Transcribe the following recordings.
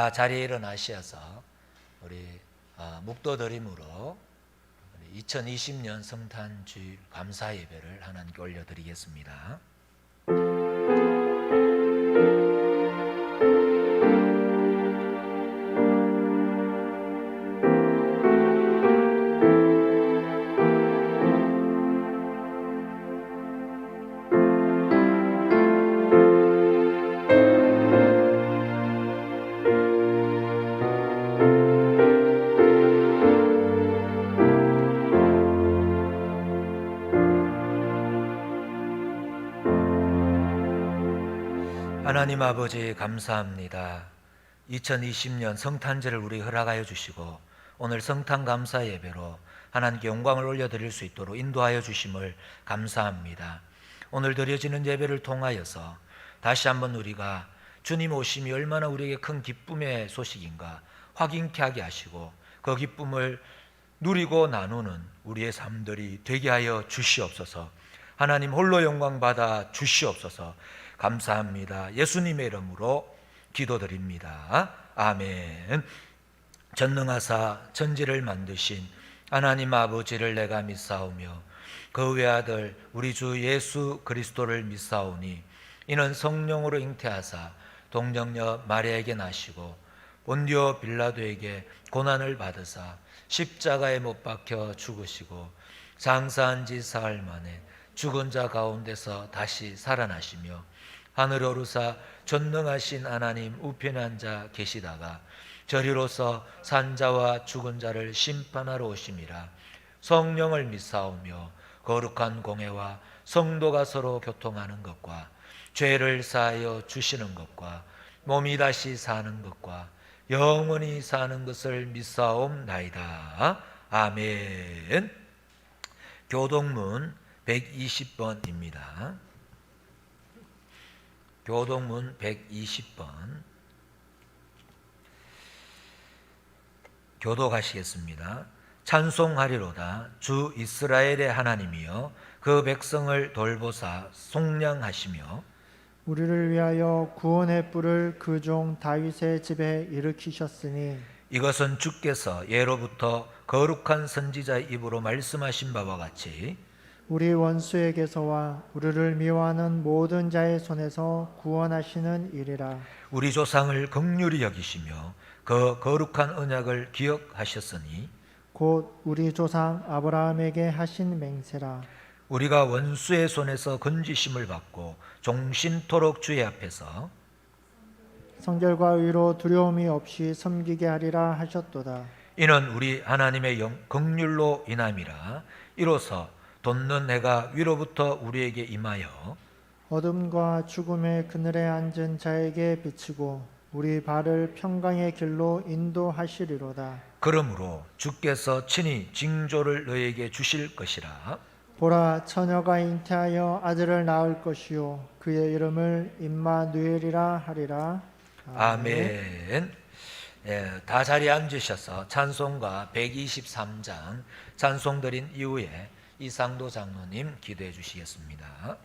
다 자리에 일어나셔서 우리 묵도드림으로 2020년 성탄주일 감사 예배를 하나님께 올려드리겠습니다. 하나님 아버지 감사합니다. 2020년 성탄절을 우리 허락하여 주시고 오늘 성탄 감사 예배로 하나님께 영광을 올려드릴 수 있도록 인도하여 주심을 감사합니다. 오늘 드려지는 예배를 통하여서 다시 한번 우리가 주님 오심이 얼마나 우리에게 큰 기쁨의 소식인가 확인케 하게 하시고 그 기쁨을 누리고 나누는 우리의 삶들이 되게 하여 주시옵소서. 하나님 홀로 영광 받아 주시옵소서. 감사합니다. 예수님의 이름으로 기도드립니다. 아멘. 전능하사 천지를 만드신 하나님 아버지를 내가 믿사오며 그 외아들 우리 주 예수 그리스도를 믿사오니 이는 성령으로 잉태하사 동정녀 마리아에게 나시고 본디오 빌라도에게 고난을 받으사 십자가에 못 박혀 죽으시고 장사한 지 사흘 만에 죽은 자 가운데서 다시 살아나시며 하늘에 오르사 전능하신 하나님 우편에 앉아 계시다가 저리로서 산자와 죽은 자를 심판하러 오심이라. 성령을 믿사오며 거룩한 공회와 성도가 서로 교통하는 것과 죄를 사하여 주시는 것과 몸이 다시 사는 것과 영원히 사는 것을 믿사옵나이다. 아멘. 교동문 120번입니다. 교동문 120번 교독하시겠습니다. 찬송하리로다. 주 이스라엘의 하나님이여 그 백성을 돌보사 속량하시며 우리를 위하여 구원의 뿔을 그 종 다윗의 집에 일으키셨으니 이것은 주께서 예로부터 거룩한 선지자의 입으로 말씀하신 바와 같이 우리 원수에게서와 우리를 미워하는 모든 자의 손에서 구원하시는 일이라. 우리 조상을 긍휼히 여기시며 그 거룩한 언약을 기억하셨으니 곧 우리 조상 아브라함에게 하신 맹세라. 우리가 원수의 손에서 건지심을 받고 종신토록 주의 앞에서 성결과 의로 두려움이 없이 섬기게 하리라 하셨도다. 이는 우리 하나님의 긍휼로 인함이라. 이로써 돋는 해가 위로부터 우리에게 임하여 어둠과 죽음의 그늘에 앉은 자에게 비치고 우리 발을 평강의 길로 인도하시리로다. 그러므로 주께서 친히 징조를 너에게 주실 것이라. 보라, 처녀가 잉태하여 아들을 낳을 것이요 그의 이름을 임마누엘이라 하리라. 아멘. 다 자리에 앉으셔서 찬송가 123장 찬송 드린 이후에 이상도 장로님 기도해 주시겠습니다.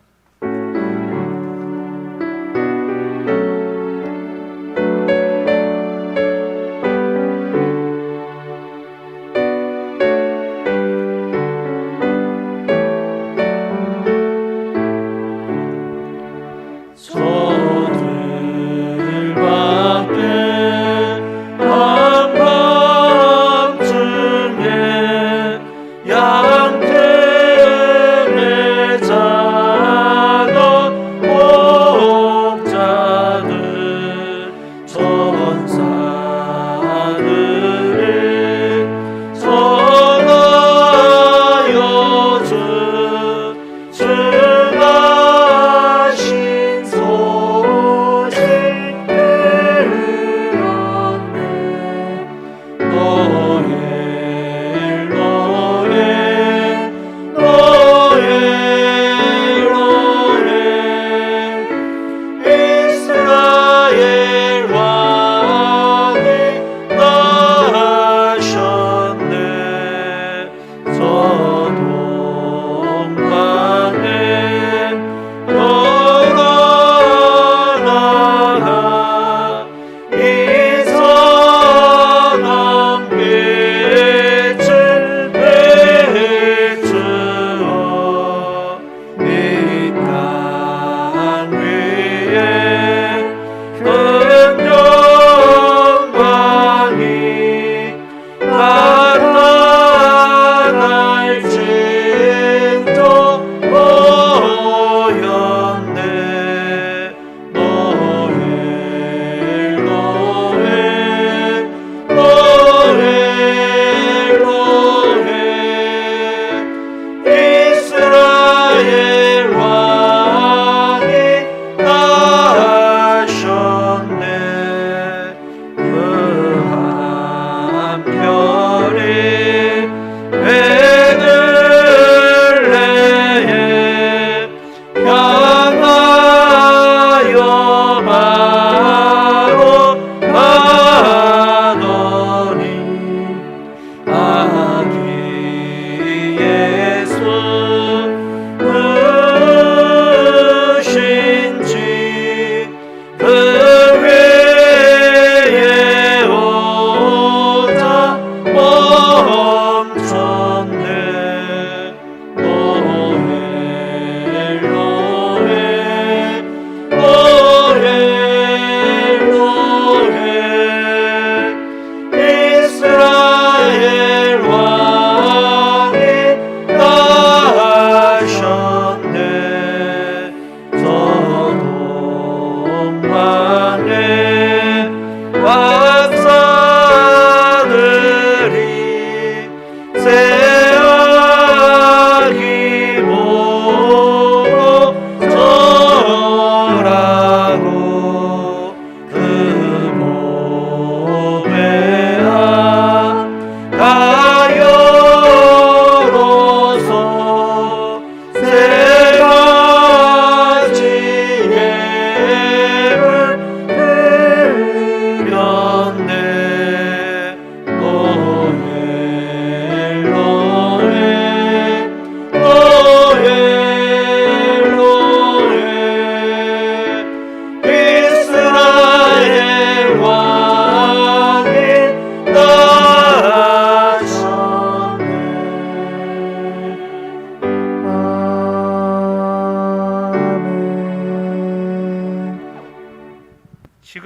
양태의 자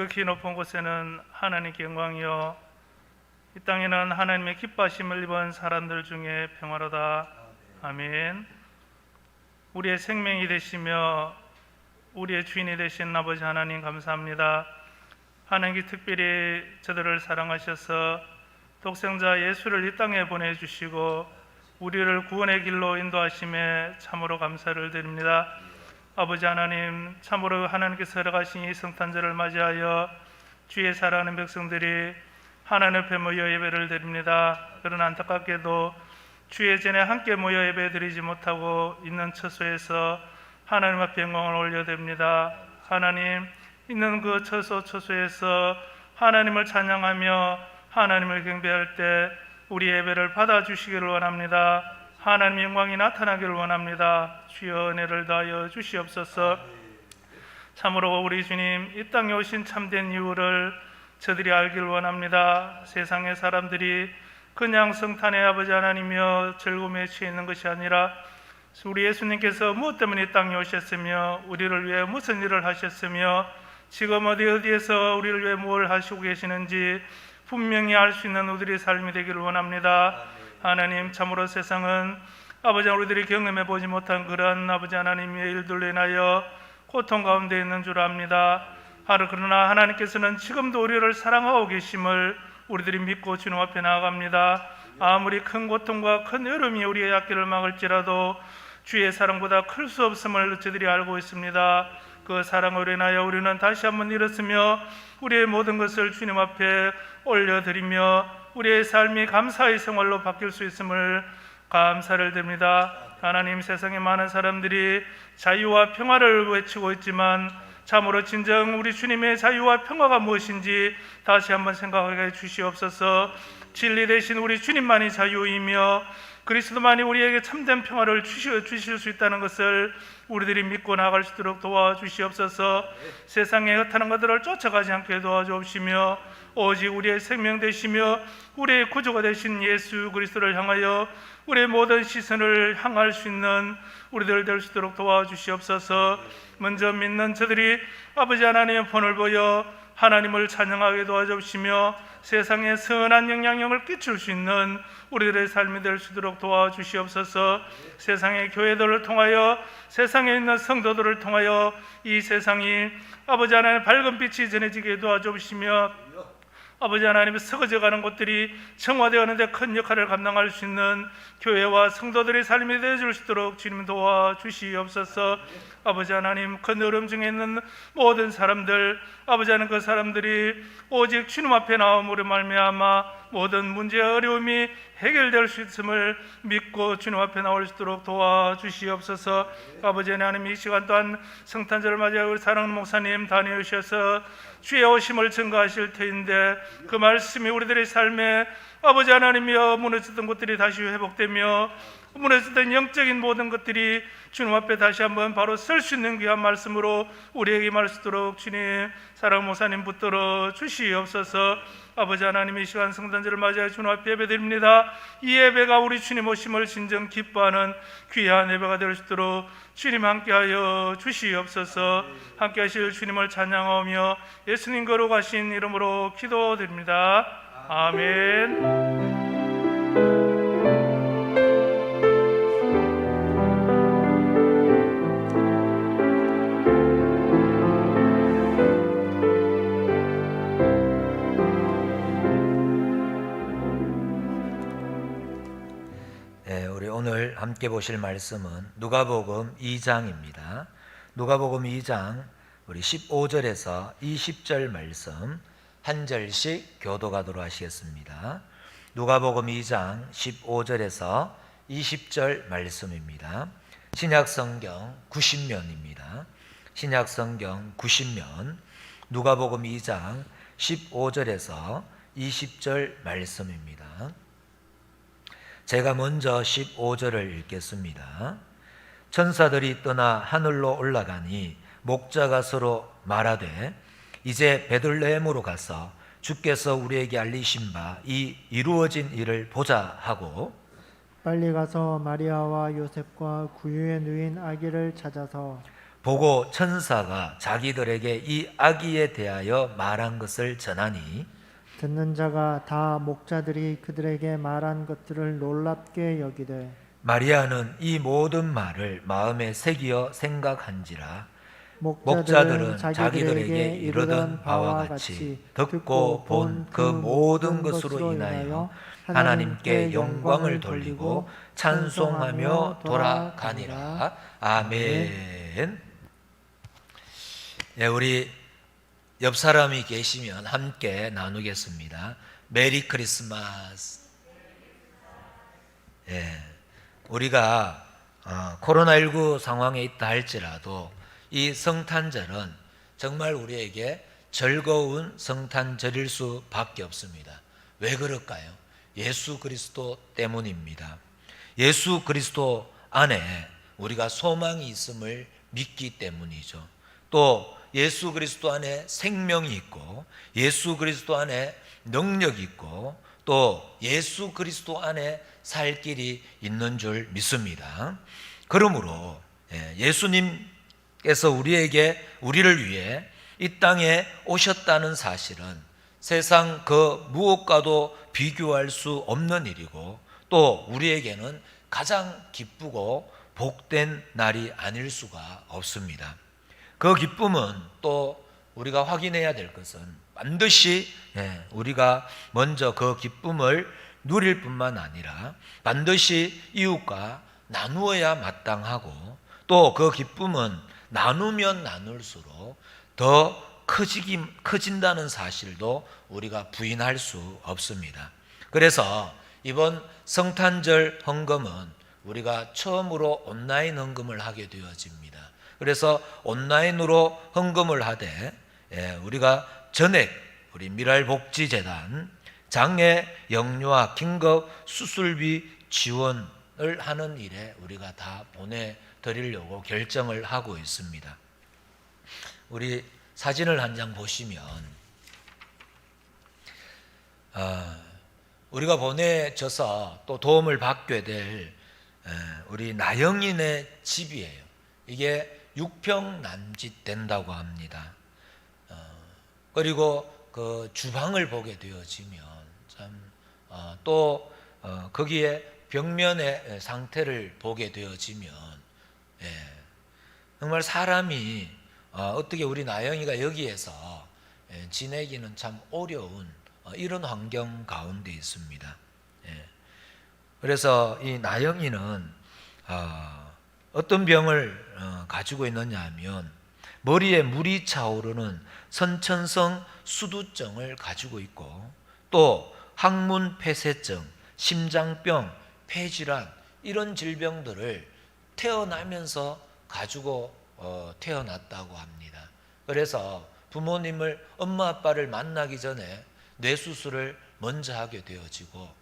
지극히 높은 곳에는 하나님께 영광이요 이 땅에는 하나님의 기뻐하심을 입은 사람들 중에 평화로다. 아멘. 우리의 생명이 되시며 우리의 주인이 되신 아버지 하나님 감사합니다. 하나님께 특별히 저들을 사랑하셔서 독생자 예수를 이 땅에 보내주시고 우리를 구원의 길로 인도하심에 참으로 감사를 드립니다. 아버지 하나님, 참으로 하나님께서 허락하신 이 성탄절을 맞이하여 주의 사랑하는 백성들이 하나님 앞에 모여 예배를 드립니다. 그러나 안타깝게도 주의 전에 함께 모여 예배 드리지 못하고 있는 처소에서 하나님 앞에 영광을 올려드립니다. 하나님, 있는 그 처소에서 하나님을 찬양하며 하나님을 경배할 때 우리 예배를 받아주시기를 원합니다. 하나님의 영광이 나타나기를 원합니다. 주여 은혜를 다하여 주시옵소서. 참으로 우리 주님 이 땅에 오신 참된 이유를 저들이 알기를 원합니다. 세상의 사람들이 그냥 성탄의 아버지 하나님이여 즐거움에 취해 있는 것이 아니라 우리 예수님께서 무엇 때문에 이 땅에 오셨으며 우리를 위해 무슨 일을 하셨으며 지금 어디에서 우리를 위해 무엇을 하시고 계시는지 분명히 알 수 있는 우리의 삶이 되기를 원합니다. 하나님, 참으로 세상은 아버지 우리들이 경험해 보지 못한 그러한 아버지 하나님의 일들로 인하여 고통 가운데 있는 줄 압니다. 그러나 하나님께서는 지금도 우리를 사랑하고 계심을 우리들이 믿고 주님 앞에 나아갑니다. 아무리 큰 고통과 큰 여름이 우리의 앞길을 막을지라도 주의 사랑보다 클 수 없음을 저들이 알고 있습니다. 그 사랑으로 인하여 우리는 다시 한번 일어서며 우리의 모든 것을 주님 앞에 올려드리며 우리의 삶이 감사의 생활로 바뀔 수 있음을 감사를 드립니다. 하나님, 세상에 많은 사람들이 자유와 평화를 외치고 있지만 참으로 진정 우리 주님의 자유와 평화가 무엇인지 다시 한번 생각하게 해 주시옵소서. 진리 대신 우리 주님만이 자유이며 그리스도만이 우리에게 참된 평화를 주실 수 있다는 것을 우리들이 믿고 나아갈 수 있도록 도와주시옵소서. 세상에 흩어는 것들을 쫓아가지 않게 도와주옵시며 오직 우리의 생명 되시며 우리의 구주가 되신 예수 그리스도를 향하여 우리의 모든 시선을 향할 수 있는 우리들 될 수 있도록 도와주시옵소서. 먼저 믿는 저들이 아버지 하나님의 본을 보여 하나님을 찬양하게 도와주시며 세상에 선한 영향력을 끼칠 수 있는 우리들의 삶이 될 수 있도록 도와주시옵소서. 세상의 교회들을 통하여 세상에 있는 성도들을 통하여 이 세상이 아버지 하나님의 밝은 빛이 전해지게 도와주시며 아버지 하나님의 썩어져가는 곳들이 정화되어가는데 큰 역할을 감당할 수 있는 교회와 성도들의 삶이 되어줄 수 있도록 주님 도와주시옵소서. 아버지 하나님, 큰 어려움 중에 있는 모든 사람들, 아버지 하나님 그 사람들이 오직 주님 앞에 나옴으로 말미암아 모든 문제와 어려움이 해결될 수 있음을 믿고 주님 앞에 나올 수 있도록 도와주시옵소서. 아버지 하나님, 이 시간 또한 성탄절을 맞이하고 사랑하는 목사님 다녀오셔서 주의 오심을 증거하실 터인데 그 말씀이 우리들의 삶에 아버지 하나님이여 무너졌던 것들이 다시 회복되며 무너졌던 영적인 모든 것들이 주님 앞에 다시 한번 바로 설 수 있는 귀한 말씀으로 우리에게 말씀도록 주님 사랑 목사님 붙들어 주시옵소서. 아버지 하나님, 이 시간 성탄절을 맞이해 주님 앞에 예배드립니다. 이 예배가 우리 주님 오심을 진정 기뻐하는 귀한 예배가 될 수 있도록 주님 함께하여 주시옵소서. 함께하실 주님을 찬양하며 예수님 거룩하신 이름으로 기도드립니다. 아멘. 오늘 함께 보실 말씀은 누가복음 2장입니다. 누가복음 2장 우리 15절에서 20절 말씀 한 절씩 교도가도록 하시겠습니다. 누가복음 2장 15절에서 20절 말씀입니다. 신약성경 90면입니다. 신약성경 90면 누가복음 2장 15절에서 20절 말씀입니다. 제가 먼저 15절을 읽겠습니다. 천사들이 떠나 하늘로 올라가니 목자가 서로 말하되 이제 베들레헴으로 가서 주께서 우리에게 알리신 바 이 이루어진 일을 보자 하고 빨리 가서 마리아와 요셉과 구유에 누인 아기를 찾아서 보고 천사가 자기들에게 이 아기에 대하여 말한 것을 전하니 듣는 자가 다 목자들이 그들에게 말한 것들을 놀랍게 여기되 마리아는 이 모든 말을 마음에 새기어 생각한지라. 목자들은 목자들은 자기들에게 이르던 바와 같이 듣고 본 그 모든 것으로 인하여 하나님께 영광을 돌리고 찬송하며 돌아가니라. 아멘. 예, 우리 옆 사람이 계시면 함께 나누겠습니다. 메리 크리스마스. 예, 우리가 코로나19 상황에 있다 할지라도 이 성탄절은 정말 우리에게 즐거운 성탄절일 수밖에 없습니다. 왜 그럴까요? 예수 그리스도 때문입니다. 예수 그리스도 안에 우리가 소망이 있음을 믿기 때문이죠. 또 예수 그리스도 안에 생명이 있고 예수 그리스도 안에 능력이 있고 또 예수 그리스도 안에 살 길이 있는 줄 믿습니다. 그러므로 예수님께서 우리를 위해 이 땅에 오셨다는 사실은 세상 그 무엇과도 비교할 수 없는 일이고 또 우리에게는 가장 기쁘고 복된 날이 아닐 수가 없습니다. 그 기쁨은 또 우리가 확인해야 될 것은 반드시 우리가 먼저 그 기쁨을 누릴 뿐만 아니라 반드시 이웃과 나누어야 마땅하고 또 그 기쁨은 나누면 나눌수록 더 커진다는 사실도 우리가 부인할 수 없습니다. 그래서 이번 성탄절 헌금은 우리가 처음으로 온라인 헌금을 하게 되어집니다. 그래서 온라인으로 헌금을 하되 우리가 전액 우리 미랄복지재단 장애 영유아 긴급 수술비 지원을 하는 일에 우리가 다 보내드리려고 결정을 하고 있습니다. 우리 사진을 한 장 보시면 우리가 보내져서 또 도움을 받게 될 우리 나영인의 집이에요. 이게 6평 남짓 된다고 합니다. 그리고 그 주방을 보게 되어지면 또 거기에 벽면의 상태를 보게 되어지면 정말 사람이 어떻게 우리 나영이가 여기에서 지내기는 참 어려운 이런 환경 가운데 있습니다. 그래서 이 나영이는 어떤 병을 가지고 있느냐 하면 머리에 물이 차오르는 선천성 수두증을 가지고 있고 또 항문 폐쇄증, 심장병, 폐질환 이런 질병들을 태어나면서 가지고 태어났다고 합니다. 그래서 부모님을 엄마 아빠를 만나기 전에 뇌수술을 먼저 하게 되어지고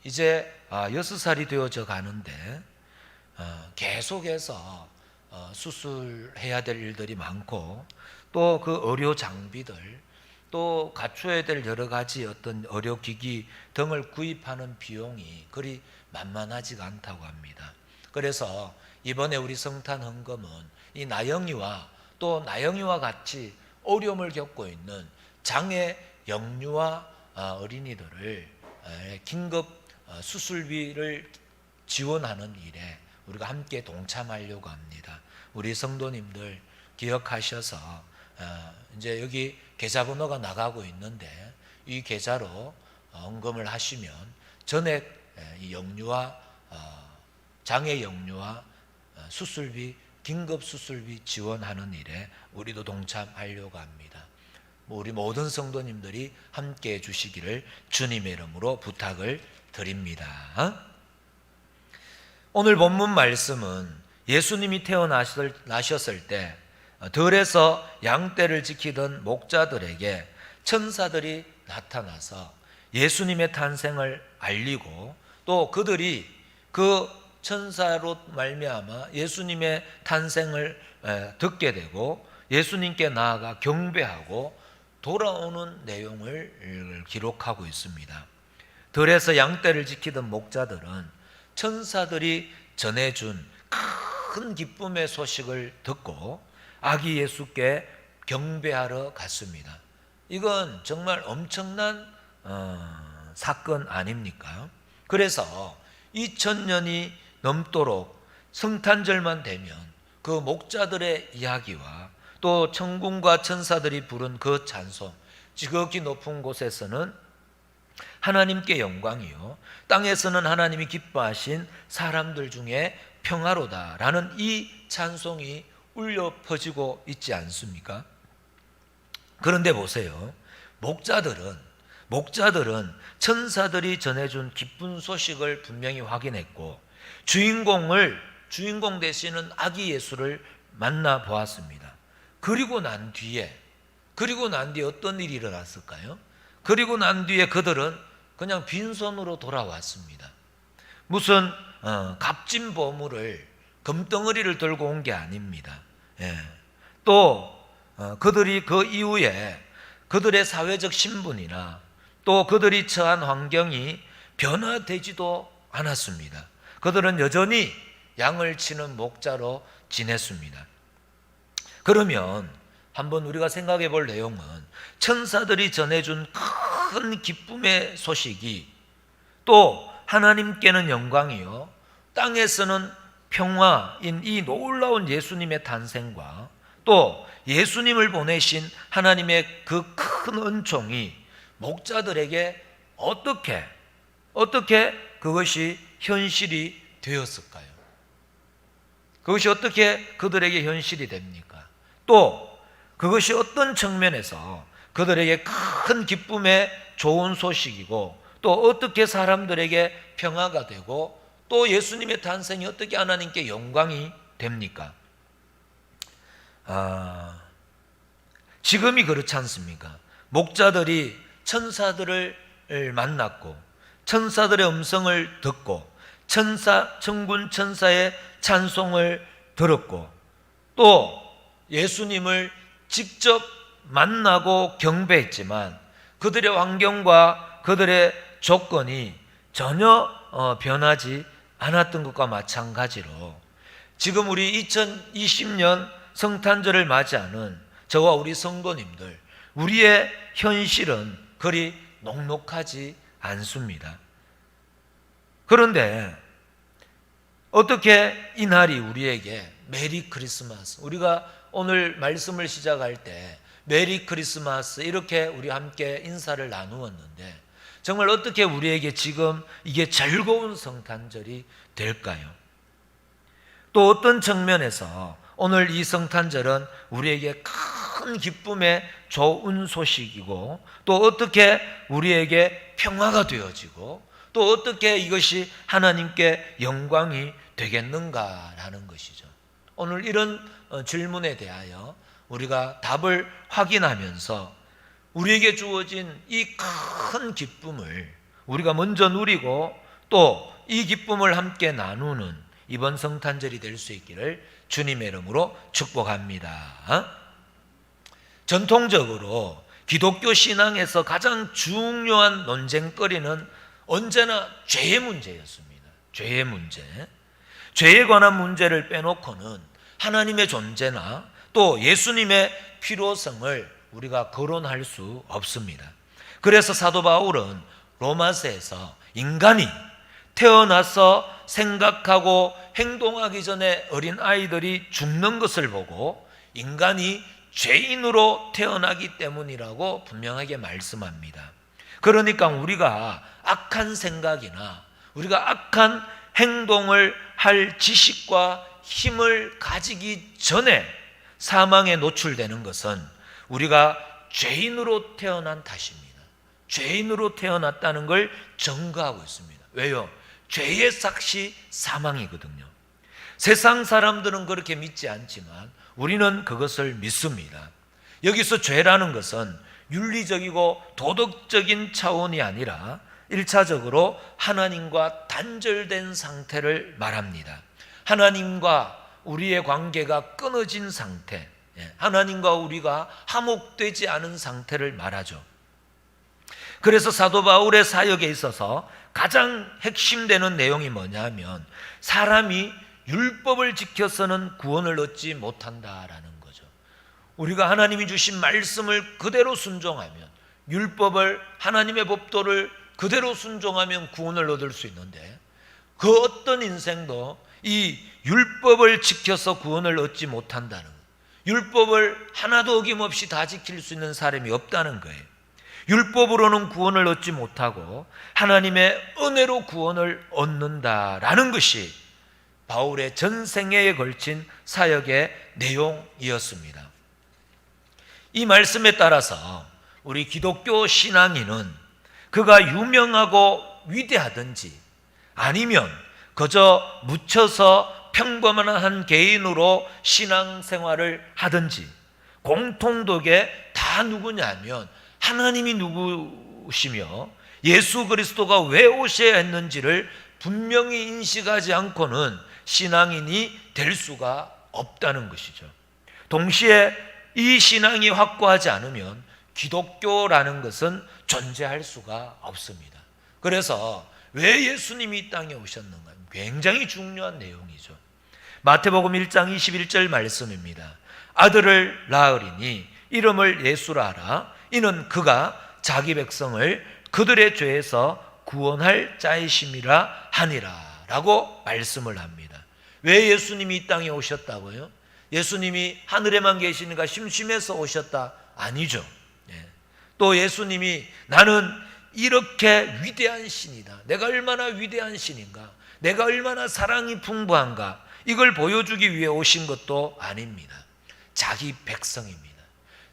이제 6살이 되어져 가는데 계속해서 수술해야 될 일들이 많고 또 그 의료 장비들 또 갖춰야 될 여러 가지 어떤 의료기기 등을 구입하는 비용이 그리 만만하지가 않다고 합니다. 그래서 이번에 우리 성탄 헌금은 이 나영이와 또 나영이와 같이 어려움을 겪고 있는 장애 영유아 어린이들을 긴급 수술비를 지원하는 일에 우리가 함께 동참하려고 합니다. 우리 성도님들 기억하셔서 이제 여기 계좌번호가 나가고 있는데 이 계좌로 헌금을 하시면 전액 이 영유아 장애 영유아 수술비 긴급 수술비 지원하는 일에 우리도 동참하려고 합니다. 우리 모든 성도님들이 함께 해주시기를 주님의 이름으로 부탁을 드립니다. 오늘 본문 말씀은 예수님이 태어나셨을 때 들에서 양떼를 지키던 목자들에게 천사들이 나타나서 예수님의 탄생을 알리고 또 그들이 그 천사로 말미암아 예수님의 탄생을 듣게 되고 예수님께 나아가 경배하고 돌아오는 내용을 기록하고 있습니다. 들에서 양떼를 지키던 목자들은 천사들이 전해준 큰 기쁨의 소식을 듣고 아기 예수께 경배하러 갔습니다. 이건 정말 엄청난 사건 아닙니까? 그래서 2000년이 넘도록 성탄절만 되면 그 목자들의 이야기와 또 천군과 천사들이 부른 그 찬송, 지극히 높은 곳에서는 하나님께 영광이요, 땅에서는 하나님이 기뻐하신 사람들 중에 평화로다라는 이 찬송이 울려 퍼지고 있지 않습니까? 그런데 보세요. 목자들은 천사들이 전해준 기쁜 소식을 분명히 확인했고 주인공 되시는 아기 예수를 만나 보았습니다. 그리고 난 뒤에 어떤 일이 일어났을까요? 그리고 난 뒤에 그들은 그냥 빈손으로 돌아왔습니다. 무슨 값진 보물을, 금덩어리를 들고 온 게 아닙니다. 또 그들이 그 이후에 그들의 사회적 신분이나 또 그들이 처한 환경이 변화되지도 않았습니다. 그들은 여전히 양을 치는 목자로 지냈습니다. 그러면 한번 우리가 생각해 볼 내용은, 천사들이 전해준 큰 기쁨의 소식이 또 하나님께는 영광이요, 땅에서는 평화인 이 놀라운 예수님의 탄생과 또 예수님을 보내신 하나님의 그 큰 은총이 목자들에게 어떻게 그것이 현실이 되었을까요? 그것이 어떻게 그들에게 현실이 됩니까? 또 그것이 어떤 측면에서 그들에게 큰 기쁨의 좋은 소식이고 또 어떻게 사람들에게 평화가 되고 또 예수님의 탄생이 어떻게 하나님께 영광이 됩니까? 지금이 그렇지 않습니까? 목자들이 천사들을 만났고 천사들의 음성을 듣고 천군 천사의 찬송을 들었고 또 예수님을 직접 만나고 경배했지만 그들의 환경과 그들의 조건이 전혀 변하지 않았던 것과 마찬가지로 지금 우리 2020년 성탄절을 맞이하는 저와 우리 성도님들, 우리의 현실은 그리 녹록하지 않습니다. 그런데 어떻게 이 날이 우리에게 메리 크리스마스, 우리가 오늘 말씀을 시작할 때 메리 크리스마스 이렇게 우리 함께 인사를 나누었는데 정말 어떻게 우리에게 지금 이게 즐거운 성탄절이 될까요? 또 어떤 측면에서 오늘 이 성탄절은 우리에게 큰 기쁨의 좋은 소식이고 또 어떻게 우리에게 평화가 되어지고 또 어떻게 이것이 하나님께 영광이 되겠는가라는 것이죠. 오늘 이런 질문에 대하여 우리가 답을 확인하면서 우리에게 주어진 이 큰 기쁨을 우리가 먼저 누리고 또 이 기쁨을 함께 나누는 이번 성탄절이 될 수 있기를 주님의 이름으로 축복합니다. 전통적으로 기독교 신앙에서 가장 중요한 논쟁거리는 언제나 죄의 문제였습니다. 죄의 문제. 죄에 관한 문제를 빼놓고는 하나님의 존재나 또 예수님의 필요성을 우리가 거론할 수 없습니다. 그래서 사도 바울은 로마서에서 인간이 태어나서 생각하고 행동하기 전에 어린 아이들이 죽는 것을 보고 인간이 죄인으로 태어나기 때문이라고 분명하게 말씀합니다. 그러니까 우리가 악한 생각이나 우리가 악한 행동을 할 지식과 힘을 가지기 전에 사망에 노출되는 것은 우리가 죄인으로 태어난 탓입니다. 죄인으로 태어났다는 걸 증거하고 있습니다. 왜요? 죄의 삭시 사망이거든요. 세상 사람들은 그렇게 믿지 않지만 우리는 그것을 믿습니다. 여기서 죄라는 것은 윤리적이고 도덕적인 차원이 아니라 1차적으로 하나님과 단절된 상태를 말합니다. 하나님과 우리의 관계가 끊어진 상태, 하나님과 우리가 화목되지 않은 상태를 말하죠. 그래서 사도 바울의 사역에 있어서 가장 핵심되는 내용이 뭐냐면 사람이 율법을 지켜서는 구원을 얻지 못한다라는 거죠. 우리가 하나님이 주신 말씀을 그대로 순종하면, 율법을, 하나님의 법도를 그대로 순종하면 구원을 얻을 수 있는데, 그 어떤 인생도 이 율법을 지켜서 구원을 얻지 못한다는 거예요. 율법을 하나도 어김없이 다 지킬 수 있는 사람이 없다는 거예요. 율법으로는 구원을 얻지 못하고 하나님의 은혜로 구원을 얻는다라는 것이 바울의 전생애에 걸친 사역의 내용이었습니다. 이 말씀에 따라서 우리 기독교 신앙인은 그가 유명하고 위대하든지 아니면 그저 묻혀서 평범한 개인으로 신앙생활을 하든지 공통되게 다 누구냐면 하나님이 누구시며 예수 그리스도가 왜 오셔야 했는지를 분명히 인식하지 않고는 신앙인이 될 수가 없다는 것이죠. 동시에 이 신앙이 확고하지 않으면 기독교라는 것은 존재할 수가 없습니다. 그래서 왜 예수님이 이 땅에 오셨는가? 굉장히 중요한 내용이죠. 마태복음 1장 21절 말씀입니다. 아들을 낳으리니 이름을 예수라 하라. 이는 그가 자기 백성을 그들의 죄에서 구원할 자이심이라 하니라 라고 말씀을 합니다. 왜 예수님이 이 땅에 오셨다고요? 예수님이 하늘에만 계시니까 심심해서 오셨다? 아니죠. 또 예수님이 나는 이렇게 위대한 신이다, 내가 얼마나 위대한 신인가, 내가 얼마나 사랑이 풍부한가, 이걸 보여주기 위해 오신 것도 아닙니다. 자기 백성입니다.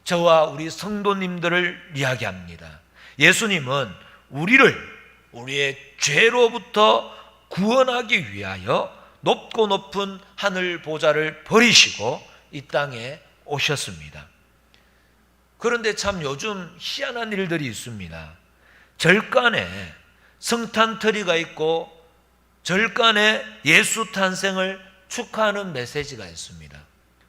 저와 우리 성도님들을 이야기합니다. 예수님은 우리의 죄로부터 구원하기 위하여 높고 높은 하늘 보좌를 버리시고 이 땅에 오셨습니다. 그런데 참 요즘 희한한 일들이 있습니다. 절간에 성탄트리가 있고 절간에 예수 탄생을 축하하는 메시지가 있습니다.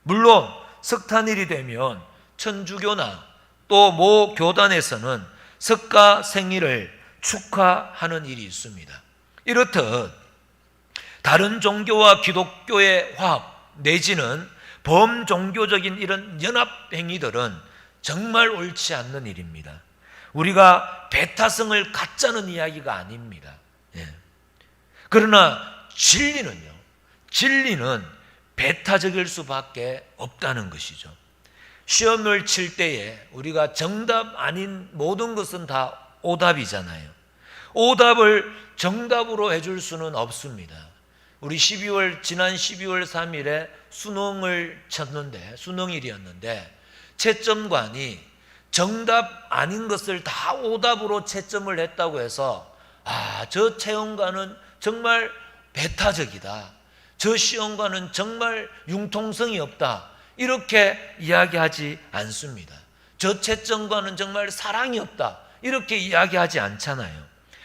물론 석탄일이 되면 천주교나 또 모 교단에서는 석가 생일을 축하하는 일이 있습니다. 이렇듯 다른 종교와 기독교의 화합 내지는 범종교적인 이런 연합 행위들은 정말 옳지 않는 일입니다. 우리가 배타성을 갖자는 이야기가 아닙니다. 그러나 진리는 배타적일 수밖에 없다는 것이죠. 시험을 칠 때에 우리가 정답 아닌 모든 것은 다 오답이잖아요. 오답을 정답으로 해줄 수는 없습니다. 우리 지난 12월 3일에 수능을 쳤는데, 수능일이었는데 채점관이 정답 아닌 것을 다 오답으로 채점을 했다고 해서 저 채용관은 정말 배타적이다, 저 시험관은 정말 융통성이 없다, 이렇게 이야기하지 않습니다. 저 채점관은 정말 사랑이 없다, 이렇게 이야기하지 않잖아요.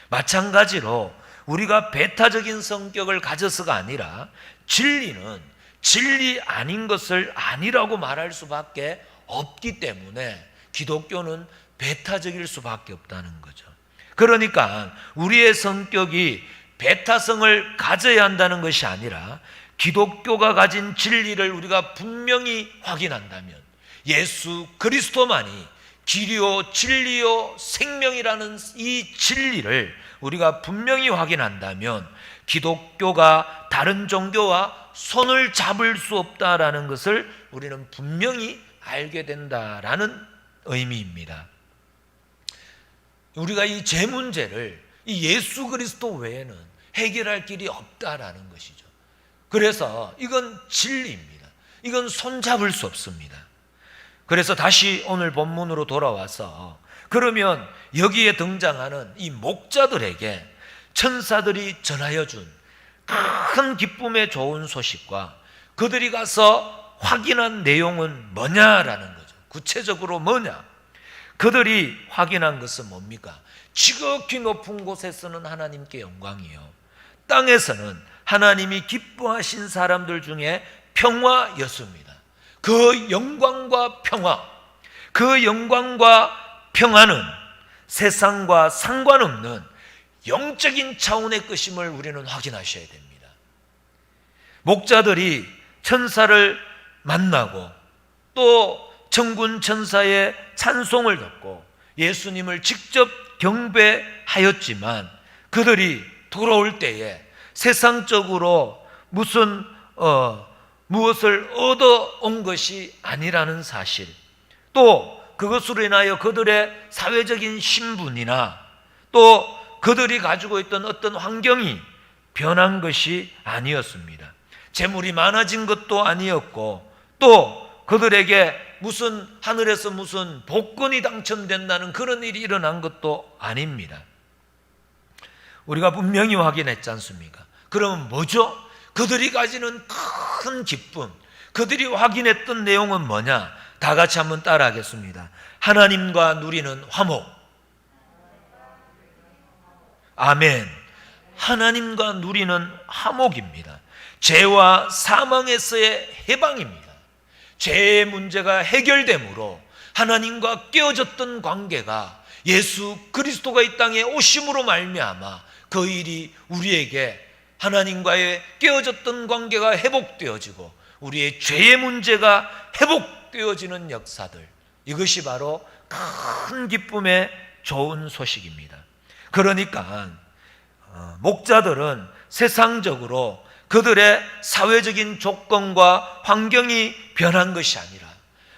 마찬가지로 우리가 배타적인 성격을 가져서가 아니라 진리는 진리 아닌 것을 아니라고 말할 수밖에 없기 때문에 기독교는 배타적일 수밖에 없다는 거죠. 그러니까 우리의 성격이 배타성을 가져야 한다는 것이 아니라 기독교가 가진 진리를 우리가 분명히 확인한다면, 예수 그리스도만이 길이요 진리요 생명이라는 이 진리를 우리가 분명히 확인한다면 기독교가 다른 종교와 손을 잡을 수 없다라는 것을 우리는 분명히 알게 된다라는 의미입니다. 우리가 이 죄 문제를 이 예수 그리스도 외에는 해결할 길이 없다라는 것이죠. 그래서 이건 진리입니다. 이건 손잡을 수 없습니다. 그래서 다시 오늘 본문으로 돌아와서, 그러면 여기에 등장하는 이 목자들에게 천사들이 전하여 준 큰 기쁨의 좋은 소식과 그들이 가서 확인한 내용은 뭐냐라는 거죠. 구체적으로 뭐냐? 그들이 확인한 것은 뭡니까? 지극히 높은 곳에서는 하나님께 영광이요, 땅에서는 하나님이 기뻐하신 사람들 중에 평화였습니다. 그 영광과 평화, 그 영광과 평화는 세상과 상관없는 영적인 차원의 것임을 우리는 확인하셔야 됩니다. 목자들이 천사를 만나고 또 천군 천사의 찬송을 듣고 예수님을 직접 경배하였지만 그들이 돌아올 때에 세상적으로 무엇을 얻어온 것이 아니라는 사실, 또 그것으로 인하여 그들의 사회적인 신분이나 또 그들이 가지고 있던 어떤 환경이 변한 것이 아니었습니다. 재물이 많아진 것도 아니었고 또 그들에게 하늘에서 무슨 복권이 당첨된다는 그런 일이 일어난 것도 아닙니다. 우리가 분명히 확인했지 않습니까? 그러면 뭐죠? 그들이 가지는 큰 기쁨, 그들이 확인했던 내용은 뭐냐? 다 같이 한번 따라하겠습니다. 하나님과 누리는 화목. 아멘. 하나님과 누리는 화목입니다. 죄와 사망에서의 해방입니다. 죄의 문제가 해결됨으로 하나님과 깨어졌던 관계가 예수 그리스도가 이 땅에 오심으로 말미암아 그 일이 우리에게 하나님과의 깨어졌던 관계가 회복되어지고 우리의 죄의 문제가 회복되어지는 역사들, 이것이 바로 큰 기쁨의 좋은 소식입니다. 그러니까 목자들은 세상적으로 그들의 사회적인 조건과 환경이 변한 것이 아니라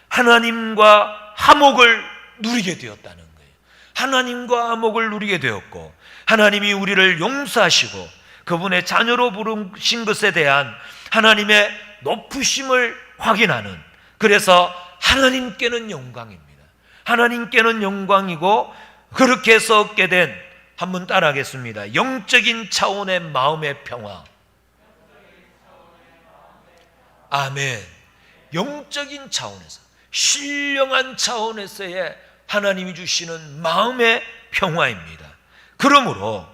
하나님과 화목을 누리게 되었다는 거예요. 하나님과 화목을 누리게 되었고 하나님이 우리를 용서하시고 그분의 자녀로 부르신 것에 대한 하나님의 높으심을 확인하는, 그래서 하나님께는 영광입니다. 하나님께는 영광이고 그렇게 해서 얻게 된, 한번 따라하겠습니다. 영적인 차원의 마음의 평화. 아멘. 영적인 차원에서, 신령한 차원에서의 하나님이 주시는 마음의 평화입니다. 그러므로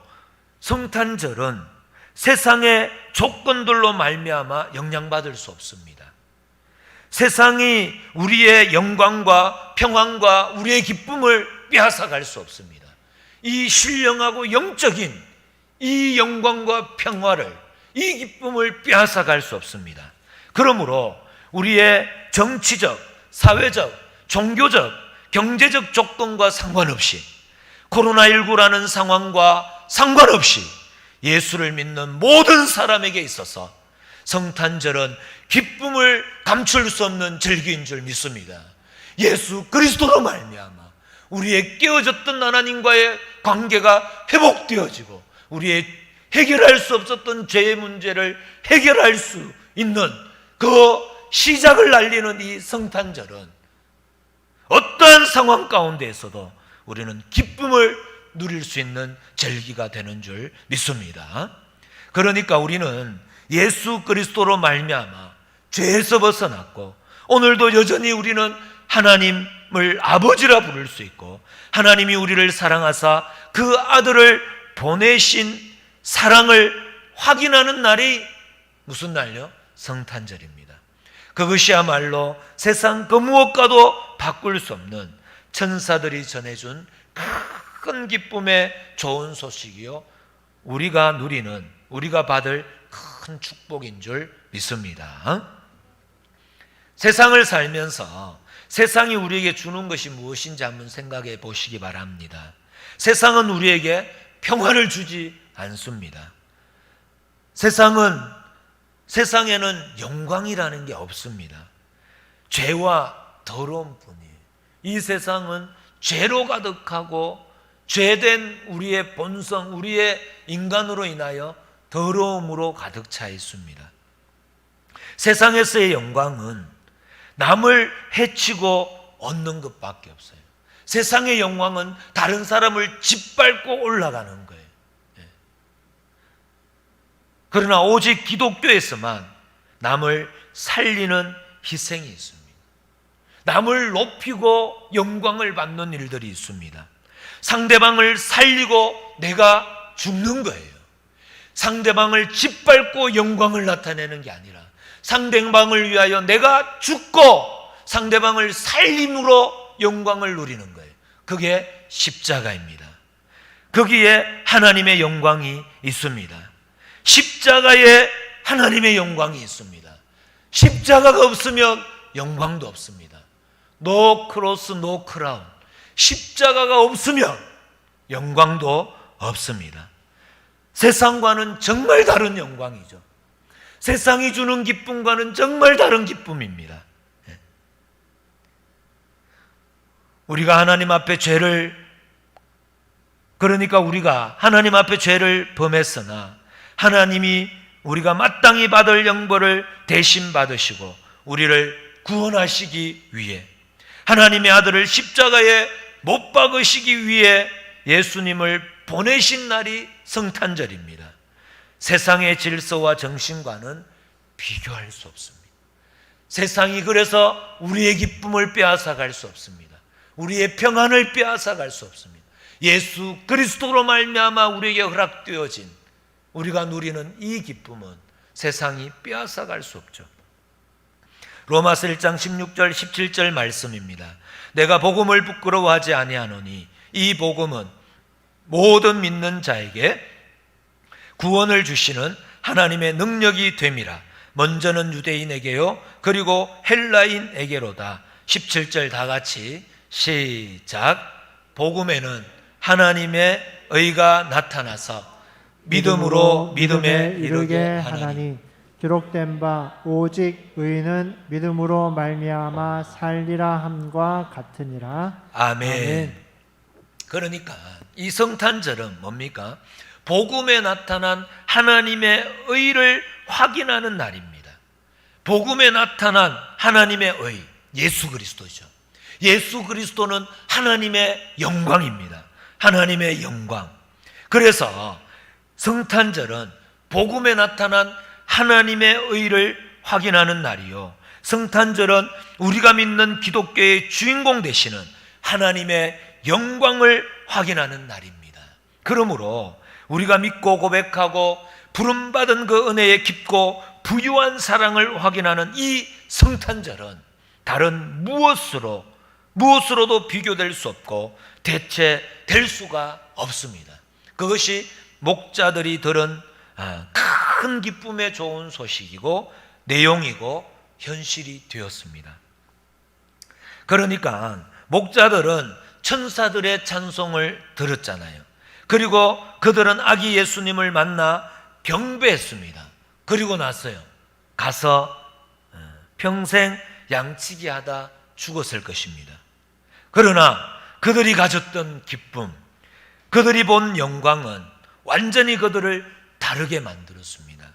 성탄절은 세상의 조건들로 말미암아 영향받을 수 없습니다. 세상이 우리의 영광과 평안과 우리의 기쁨을 빼앗아갈 수 없습니다. 이 신령하고 영적인 이 영광과 평화를, 이 기쁨을 빼앗아갈 수 없습니다. 그러므로 우리의 정치적, 사회적, 종교적, 경제적 조건과 상관없이, 코로나19라는 상황과 상관없이 예수를 믿는 모든 사람에게 있어서 성탄절은 기쁨을 감출 수 없는 절기인 줄 믿습니다. 예수 그리스도로 말미암아 우리의 깨어졌던 하나님과의 관계가 회복되어지고 우리의 해결할 수 없었던 죄의 문제를 해결할 수 있는 그 시작을 알리는 이 성탄절은 어떠한 상황 가운데에서도 우리는 기쁨을 누릴 수 있는 절기가 되는 줄 믿습니다. 그러니까 우리는 예수 그리스도로 말미암아 죄에서 벗어났고 오늘도 여전히 우리는 하나님을 아버지라 부를 수 있고 하나님이 우리를 사랑하사 그 아들을 보내신 사랑을 확인하는 날이 무슨 날요? 성탄절입니다. 그것이야말로 세상 그 무엇과도 바꿀 수 없는 천사들이 전해준 큰 기쁨의 좋은 소식이요, 우리가 누리는, 우리가 받을 큰 축복인 줄 믿습니다. 세상을 살면서 세상이 우리에게 주는 것이 무엇인지 한번 생각해 보시기 바랍니다. 세상은 우리에게 평화를 주지 않습니다. 세상에는 영광이라는 게 없습니다. 죄와 더러운 뿐이에요. 이 세상은 죄로 가득하고 죄된 우리의 본성, 우리의 인간으로 인하여 더러움으로 가득 차 있습니다. 세상에서의 영광은 남을 해치고 얻는 것밖에 없어요. 세상의 영광은 다른 사람을 짓밟고 올라가는 거예요. 그러나 오직 기독교에서만 남을 살리는 희생이 있습니다. 남을 높이고 영광을 받는 일들이 있습니다. 상대방을 살리고 내가 죽는 거예요. 상대방을 짓밟고 영광을 나타내는 게 아니라 상대방을 위하여 내가 죽고 상대방을 살림으로 영광을 누리는 거예요. 그게 십자가입니다. 거기에 하나님의 영광이 있습니다. 십자가의 하나님의 영광이 있습니다. 십자가가 없으면 영광도 없습니다. No cross, no crown. 십자가가 없으면 영광도 없습니다. 세상과는 정말 다른 영광이죠. 세상이 주는 기쁨과는 정말 다른 기쁨입니다. 우리가 하나님 앞에 우리가 하나님 앞에 죄를 범했으나 하나님이 우리가 마땅히 받을 영벌을 대신 받으시고 우리를 구원하시기 위해 하나님의 아들을 십자가에 못 박으시기 위해 예수님을 보내신 날이 성탄절입니다. 세상의 질서와 정신과는 비교할 수 없습니다. 세상이 그래서 우리의 기쁨을 빼앗아갈 수 없습니다. 우리의 평안을 빼앗아갈 수 없습니다. 예수 그리스도로 말미암아 우리에게 허락되어진 우리가 누리는 이 기쁨은 세상이 빼앗아갈 수 없죠. 로마서 1장 16절 17절 말씀입니다. 내가 복음을 부끄러워하지 아니하노니 이 복음은 모든 믿는 자에게 구원을 주시는 하나님의 능력이 됨이라. 먼저는 유대인에게요 그리고 헬라인에게로다. 17절 다 같이 시작. 복음에는 하나님의 의가 나타나서 믿음으로 믿음에 이르게 하나니 기록된 바 오직 의는 믿음으로 말미암아 살리라 함과 같으니라. 아멘. 그러니까 이 성탄절은 뭡니까? 복음에 나타난 하나님의 의를 확인하는 날입니다. 복음에 나타난 하나님의 의, 예수 그리스도죠. 예수 그리스도는 하나님의 영광입니다. 하나님의 영광. 그래서 성탄절은 복음에 나타난 하나님의 의를 확인하는 날이요, 성탄절은 우리가 믿는 기독교의 주인공 되시는 하나님의 영광을 확인하는 날입니다. 그러므로 우리가 믿고 고백하고 부름받은 그 은혜의 깊고 부유한 사랑을 확인하는 이 성탄절은 다른 무엇으로도 비교될 수 없고 대체될 수가 없습니다. 그것이 목자들이 들은 큰 기쁨의 좋은 소식이고 내용이고 현실이 되었습니다. 그러니까 목자들은 천사들의 찬송을 들었잖아요. 그리고 그들은 아기 예수님을 만나 경배했습니다. 그리고 나서요, 가서 평생 양치기 하다 죽었을 것입니다. 그러나 그들이 가졌던 기쁨, 그들이 본 영광은 완전히 그들을 다르게 만들었습니다.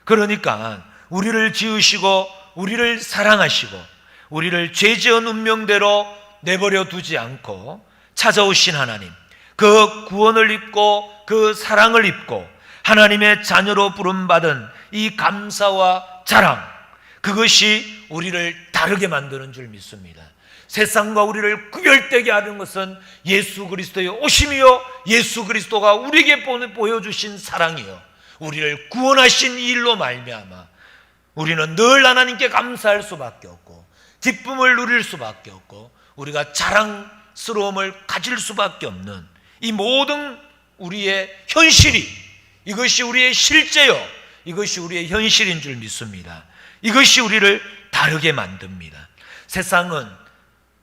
그러니까 우리를 지으시고 우리를 사랑하시고 우리를 죄지은 운명대로 내버려 두지 않고 찾아오신 하나님, 그 구원을 입고 그 사랑을 입고 하나님의 자녀로 부름받은 이 감사와 자랑, 그것이 우리를 다르게 만드는 줄 믿습니다. 세상과 우리를 구별되게 하는 것은 예수 그리스도의 오심이요, 예수 그리스도가 우리에게 보여주신 사랑이요, 우리를 구원하신 이 일로 말미암아 우리는 늘 하나님께 감사할 수밖에 없고 기쁨을 누릴 수밖에 없고 우리가 자랑스러움을 가질 수밖에 없는 이 모든 우리의 현실이, 이것이 우리의 실제요, 이것이 우리의 현실인 줄 믿습니다. 이것이 우리를 다르게 만듭니다.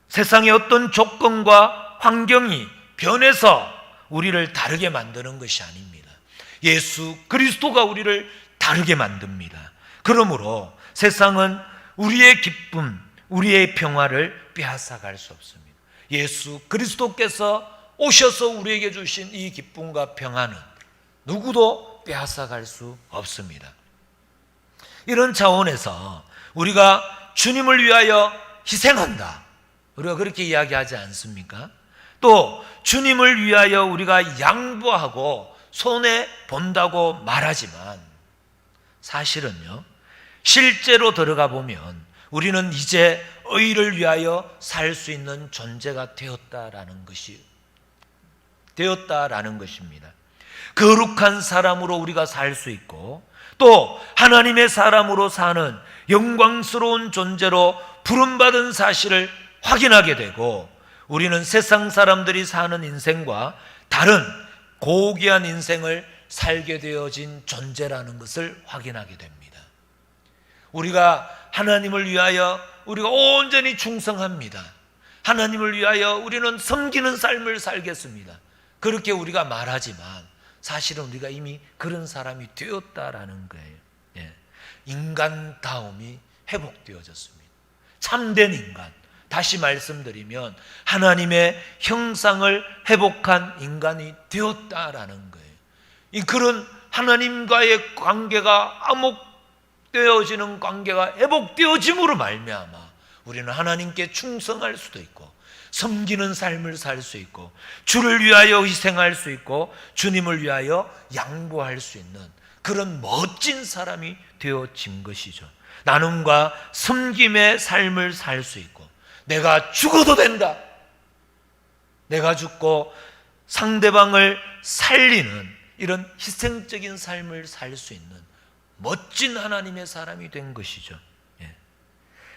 세상의 어떤 조건과 환경이 변해서 우리를 다르게 만드는 것이 아닙니다. 예수 그리스도가 우리를 다르게 만듭니다. 그러므로 세상은 우리의 기쁨, 우리의 평화를 빼앗아갈 수 없습니다. 예수 그리스도께서 오셔서 우리에게 주신 이 기쁨과 평화는 누구도 빼앗아갈 수 없습니다. 이런 차원에서 우리가 주님을 위하여 희생한다, 우리가 그렇게 이야기하지 않습니까? 또 주님을 위하여 우리가 양보하고 손해 본다고 말하지만 사실은요, 실제로 들어가 보면 우리는 이제 의를 위하여 살 수 있는 존재가 되었다라는 것입니다. 거룩한 사람으로 우리가 살 수 있고 또 하나님의 사람으로 사는 영광스러운 존재로 부름받은 사실을 확인하게 되고 우리는 세상 사람들이 사는 인생과 다른 고귀한 인생을 살게 되어진 존재라는 것을 확인하게 됩니다. 우리가 하나님을 위하여 우리가 온전히 충성합니다. 하나님을 위하여 우리는 섬기는 삶을 살겠습니다. 그렇게 우리가 말하지만 사실은 우리가 이미 그런 사람이 되었다라는 거예요. 예. 인간다움이 회복되어졌습니다. 참된 인간, 다시 말씀드리면 하나님의 형상을 회복한 인간이 되었다라는 거예요. 그런 하나님과의 관계가 암흑되어지는 관계가 회복되어짐으로 말미암아 우리는 하나님께 충성할 수도 있고 섬기는 삶을 살 수 있고 주를 위하여 희생할 수 있고 주님을 위하여 양보할 수 있는 그런 멋진 사람이 되어진 것이죠. 나눔과 섬김의 삶을 살 수 있고 내가 죽어도 된다. 내가 죽고 상대방을 살리는 이런 희생적인 삶을 살 수 있는 멋진 하나님의 사람이 된 것이죠. 예.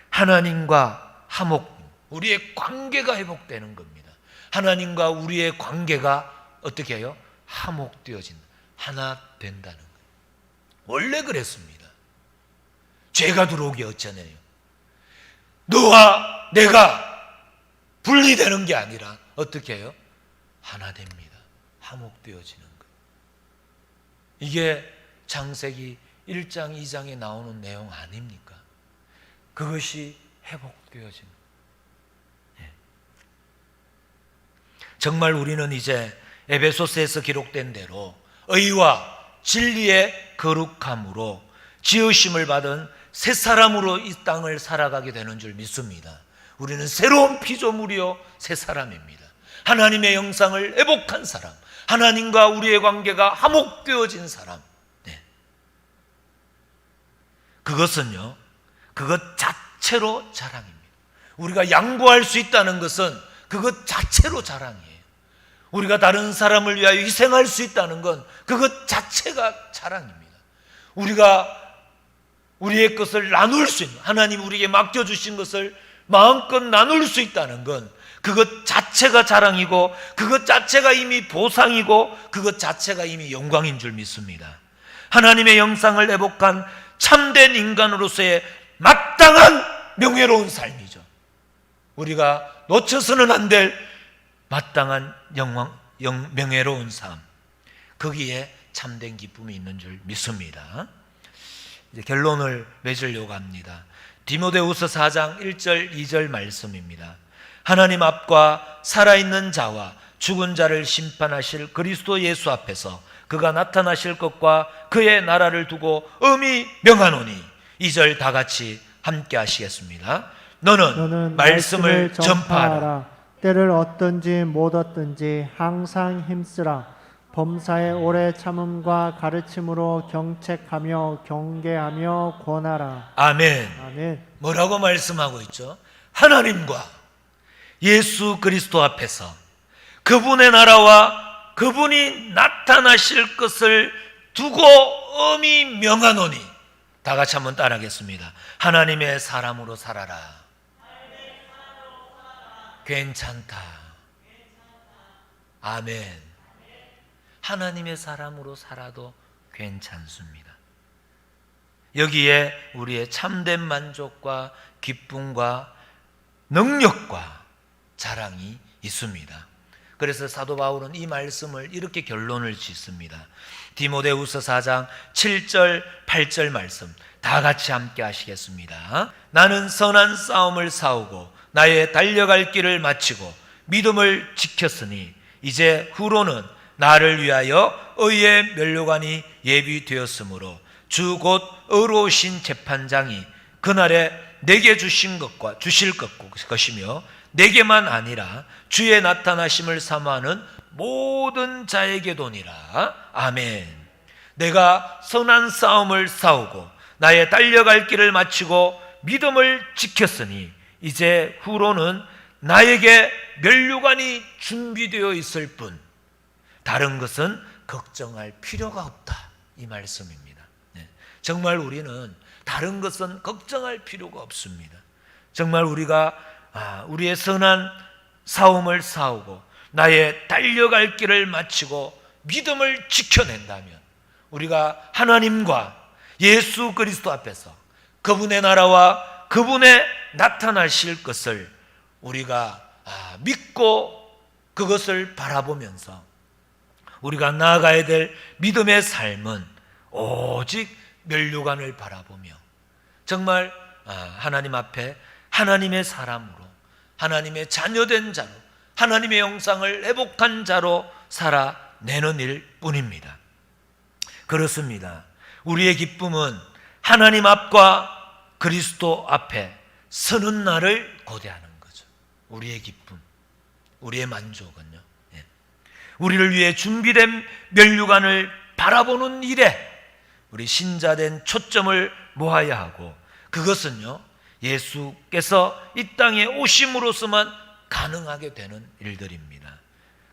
하나님과 화목, 우리의 관계가 회복되는 겁니다. 하나님과 우리의 관계가 어떻게 해요? 화목되어진다. 하나 된다는 거예요. 원래 그랬습니다. 죄가 들어오기 어쩌네요. 너와 내가 분리되는 게 아니라 어떻게 해요? 하나 됩니다. 화목되어지는 거예요. 이게 창세기 1장 2장에 나오는 내용 아닙니까? 그것이 회복되어지는 거예요. 정말 우리는 이제 에베소서에서 기록된 대로 의와 진리의 거룩함으로 지으심을 받은 새 사람으로 이 땅을 살아가게 되는 줄 믿습니다. 우리는 새로운 피조물이요 새 사람입니다. 하나님의 형상을 회복한 사람, 하나님과 우리의 관계가 화목되어진 사람. 네. 그것은요, 그것 자체로 자랑입니다. 우리가 양보할 수 있다는 것은 그것 자체로 자랑이에요. 우리가 다른 사람을 위하여 희생할 수 있다는 건 그것 자체가 자랑입니다. 우리가 우리의 것을 나눌 수 있는, 하나님 우리에게 맡겨주신 것을 마음껏 나눌 수 있다는 건 그것 자체가 자랑이고 그것 자체가 이미 보상이고 그것 자체가 이미 영광인 줄 믿습니다. 하나님의 형상을 회복한 참된 인간으로서의 마땅한 명예로운 삶이죠. 우리가 놓쳐서는 안 될 마땅한 명예로운 삶, 거기에 참된 기쁨이 있는 줄 믿습니다. 이제 결론을 맺으려고 합니다. 디모데후서 4장 1절 2절 말씀입니다. 하나님 앞과 살아있는 자와 죽은 자를 심판하실 그리스도 예수 앞에서 그가 나타나실 것과 그의 나라를 두고 엄히 명하노니 2절 다 같이 함께 하시겠습니다. 너는 말씀을 전파하라. 때를 얻든지 못 얻든지 항상 힘쓰라. 범사에 오래 참음과 가르침으로 경책하며 경계하며 권하라. 아멘. 아멘. 뭐라고 말씀하고 있죠? 하나님과 예수 그리스도 앞에서 그분의 나라와 그분이 나타나실 것을 두고 엄히 명하노니, 다 같이 한번 따라하겠습니다. 하나님의 사람으로 살아라. 괜찮다. 아멘. 하나님의 사람으로 살아도 괜찮습니다. 여기에 우리의 참된 만족과 기쁨과 능력과 자랑이 있습니다. 그래서 사도 바울은 이 말씀을 이렇게 결론을 짓습니다. 디모데후서 4장 7절 8절 말씀 다 같이 함께 하시겠습니다. 나는 선한 싸움을 싸우고 나의 달려갈 길을 마치고 믿음을 지켰으니 이제 후로는 나를 위하여 의의 면류관이 예비되었으므로 주 곧 의로우신 재판장이 그날에 내게 주실 것이며 내게만 아니라 주의 나타나심을 사모하는 모든 자에게도니라. 아멘. 내가 선한 싸움을 싸우고 나의 달려갈 길을 마치고 믿음을 지켰으니 이제 후로는 나에게 면류관이 준비되어 있을 뿐 다른 것은 걱정할 필요가 없다, 이 말씀입니다. 정말 우리는 다른 것은 걱정할 필요가 없습니다. 정말 우리가 우리의 선한 싸움을 싸우고 나의 달려갈 길을 마치고 믿음을 지켜낸다면 우리가 하나님과 예수 그리스도 앞에서 그분의 나라와 그분의 나타나실 것을 우리가 믿고 그것을 바라보면서 우리가 나아가야 될 믿음의 삶은 오직 면류관을 바라보며 정말 하나님 앞에 하나님의 사람으로, 하나님의 자녀된 자로, 하나님의 형상을 회복한 자로 살아내는 일 뿐입니다. 그렇습니다. 우리의 기쁨은 하나님 앞과 그리스도 앞에 서는 날을 고대하는 거죠. 우리의 기쁨, 우리의 만족은요, 우리를 위해 준비된 면류관을 바라보는 일에 우리 신자된 초점을 모아야 하고, 그것은요 예수께서 이 땅에 오심으로서만 가능하게 되는 일들입니다.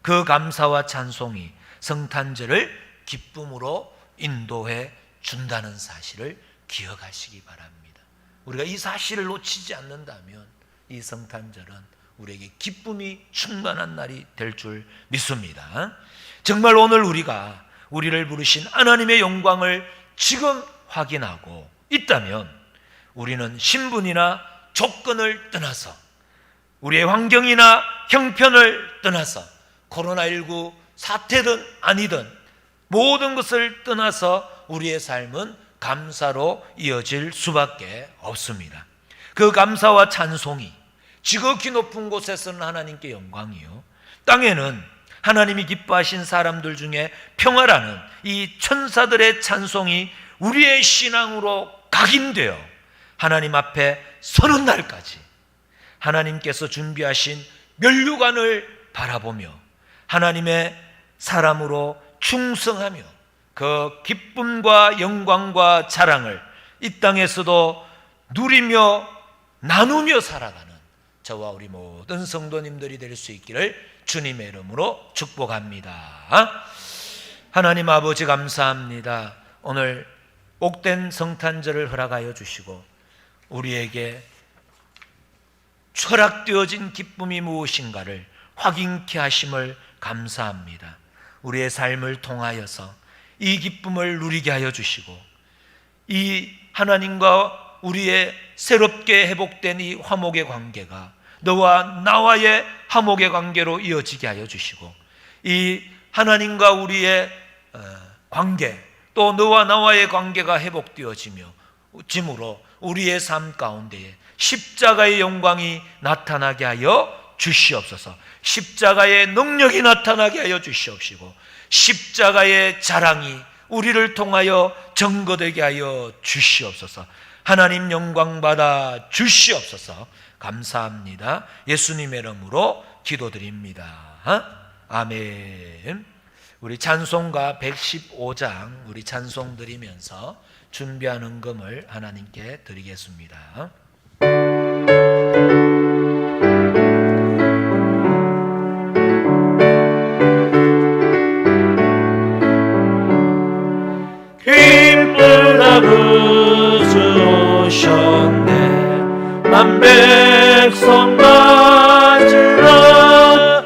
그 감사와 찬송이 성탄절을 기쁨으로 인도해 준다는 사실을 기억하시기 바랍니다. 우리가 이 사실을 놓치지 않는다면 이 성탄절은 우리에게 기쁨이 충만한 날이 될 줄 믿습니다. 정말 오늘 우리가 우리를 부르신 하나님의 영광을 지금 확인하고 있다면 우리는 신분이나 조건을 떠나서, 우리의 환경이나 형편을 떠나서, 코로나19 사태든 아니든 모든 것을 떠나서 우리의 삶은 감사로 이어질 수밖에 없습니다. 그 감사와 찬송이 지극히 높은 곳에서는 하나님께 영광이요, 땅에는 하나님이 기뻐하신 사람들 중에 평화라는 이 천사들의 찬송이 우리의 신앙으로 각인되어 하나님 앞에 서는 날까지 하나님께서 준비하신 면류관을 바라보며 하나님의 사람으로 충성하며 그 기쁨과 영광과 자랑을 이 땅에서도 누리며 나누며 살아가는 저와 우리 모든 성도님들이 될 수 있기를 주님의 이름으로 축복합니다. 하나님 아버지 감사합니다. 오늘 복된 성탄절을 허락하여 주시고 우리에게 철학되어진 기쁨이 무엇인가를 확인케 하심을 감사합니다. 우리의 삶을 통하여서 이 기쁨을 누리게 하여 주시고 이 하나님과 우리의 새롭게 회복된 이 화목의 관계가 너와 나와의 화목의 관계로 이어지게 하여 주시고 이 하나님과 우리의 관계, 또 너와 나와의 관계가 회복되어짐으로 우리의 삶 가운데에 십자가의 영광이 나타나게 하여 주시옵소서. 십자가의 능력이 나타나게 하여 주시옵시고 십자가의 자랑이 우리를 통하여 증거되게 하여 주시옵소서. 하나님 영광 받아 주시옵소서. 감사합니다. 예수님의 이름으로 기도드립니다. 아멘. 우리 찬송가 115장 우리 찬송 드리면서 준비하는 금을 하나님께 드리겠습니다. 기쁘다 구주 오셨네 만 백성 맞으라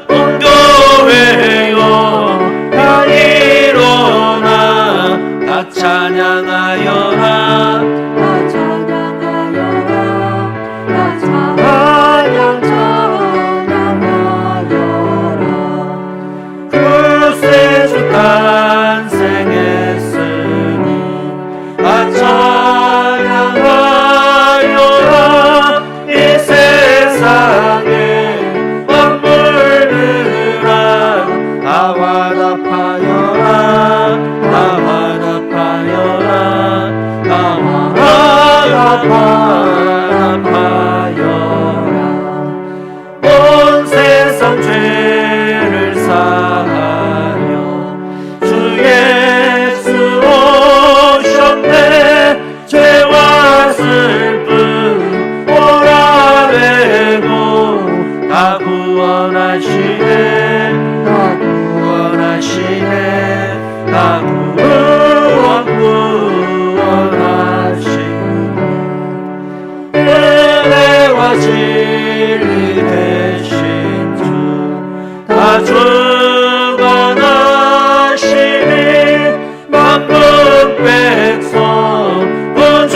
온 교회여 다 일어나 다 찬양하여라 다 찬양하여라 다 찬양하여라 구세주 탄생했으니 다 찬양하여라 이 세상에 만물들아 다 화답하여라 다 화답하여라 다 화답하여라 온 세상 죄를 사하여 주 예수 오셨네 죄와 슬픔 몰아내고 다 구원하시네 다 구원하시네 다 구원하시네 은혜와 진리 되신 주 다 주관하시니 만국 백성 구주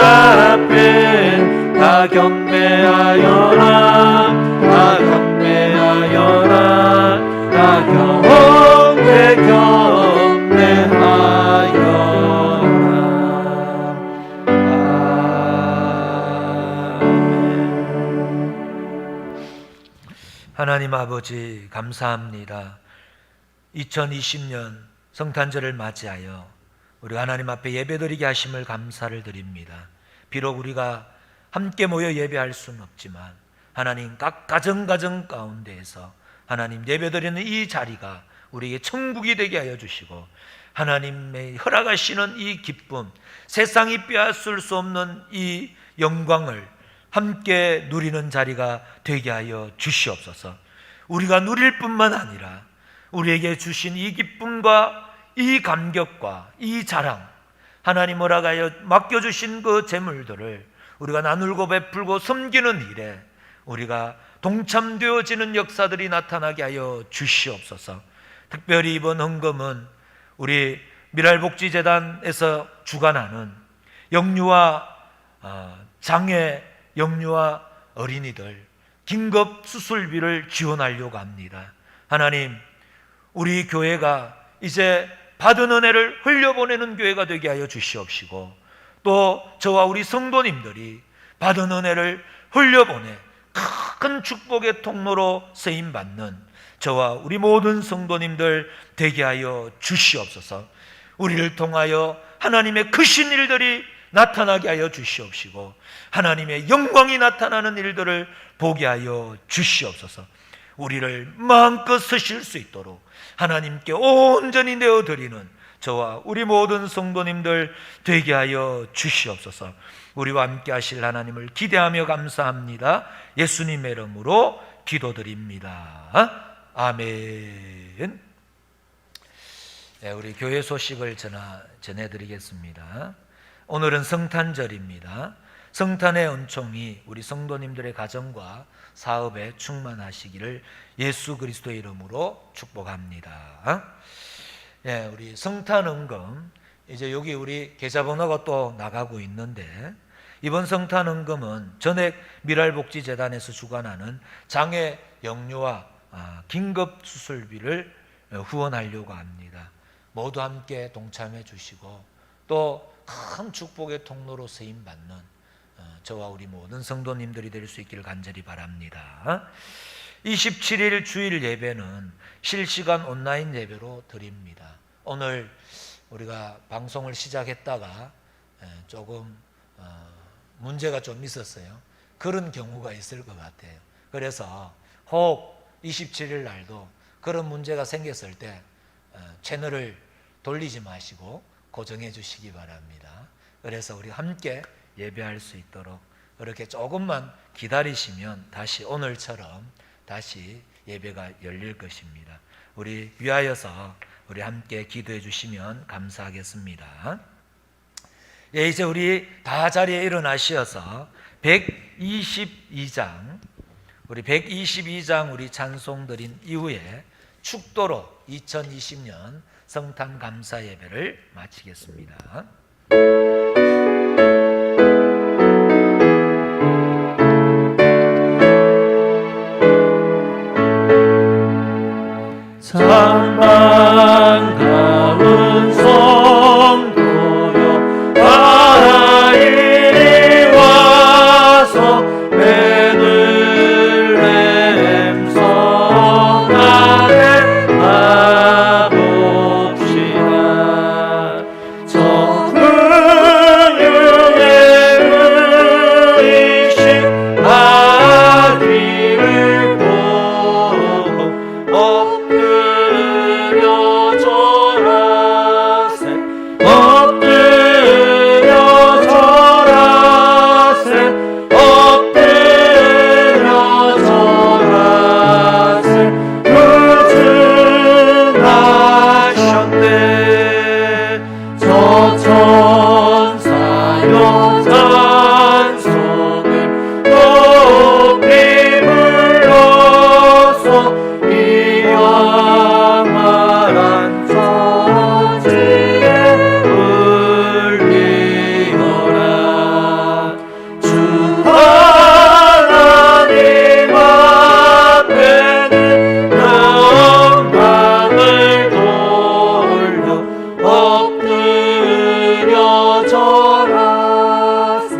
앞 하나님 아버지 감사합니다. 2020년 성탄절을 맞이하여 우리 하나님 앞에 예배드리게 하심을 감사를 드립니다. 비록 우리가 함께 모여 예배할 수는 없지만 하나님 각 가정 가운데에서 하나님 예배드리는 이 자리가 우리에게 천국이 되게 하여 주시고 하나님의 허락하시는 이 기쁨, 세상이 빼앗을 수 없는 이 영광을 함께 누리는 자리가 되게 하여 주시옵소서. 우리가 누릴 뿐만 아니라 우리에게 주신 이 기쁨과 이 감격과 이 자랑, 하나님 허락하여 맡겨주신 그 재물들을 우리가 나누고 베풀고 섬기는 일에 우리가 동참되어지는 역사들이 나타나게 하여 주시옵소서. 특별히 이번 헌금은 우리 미랄복지재단에서 주관하는 영유아 장애, 영유아 어린이들 긴급 수술비를 지원하려고 합니다. 하나님, 우리 교회가 이제 받은 은혜를 흘려보내는 교회가 되게 하여 주시옵시고 또 저와 우리 성도님들이 받은 은혜를 흘려보내 큰 축복의 통로로 쓰임받는 저와 우리 모든 성도님들 되게 하여 주시옵소서. 우리를 통하여 하나님의 크신 일들이 나타나게 하여 주시옵시고 하나님의 영광이 나타나는 일들을 보게 하여 주시옵소서. 우리를 마음껏 쓰실 수 있도록 하나님께 온전히 내어드리는 저와 우리 모든 성도님들 되게 하여 주시옵소서. 우리와 함께 하실 하나님을 기대하며 감사합니다. 예수님의 이름으로 기도드립니다. 아멘. 네, 우리 교회 소식을 전해드리겠습니다. 오늘은 성탄절입니다. 성탄의 은총이 우리 성도님들의 가정과 사업에 충만하시기를 예수 그리스도의 이름으로 축복합니다. 네, 우리 성탄은금, 이제 여기 우리 계좌번호가 또 나가고 있는데 이번 성탄은금은 전액 미랄복지재단에서 주관하는 장애 영유아 긴급 수술비를 후원하려고 합니다. 모두 함께 동참해 주시고 또 큰 축복의 통로로 쓰임받는 저와 우리 모든 성도님들이 될 수 있기를 간절히 바랍니다. 27일 주일 예배는 실시간 온라인 예배로 드립니다. 오늘 우리가 방송을 시작했다가 조금 문제가 좀 있었어요. 그런 경우가 있을 것 같아요. 그래서 혹 27일 날도 그런 문제가 생겼을 때 채널을 돌리지 마시고 고정해 주시기 바랍니다. 그래서 우리 함께 예배할 수 있도록 그렇게 조금만 기다리시면 다시 오늘처럼 다시 예배가 열릴 것입니다. 우리 위하여서 우리 함께 기도해 주시면 감사하겠습니다. 예, 이제 우리 다 자리에 일어나셔서 122장 우리 찬송 드린 이후에 축도로 2020년 성탄 감사 예배를 마치겠습니다. 참 반가운 성도여 다 이리 와서 베들레헴 성 안에 가봅시다. 저 근육의 의식 아기를 보고 엎드려 절하세 엎드려 절하세 엎드려 절하세 구주하셨네. 저 천사여 찬송을 높이 불러서 이 영원한 천지에 울리어라. 주 하나님 앞에는 영광을 돌려 엎드려 절하세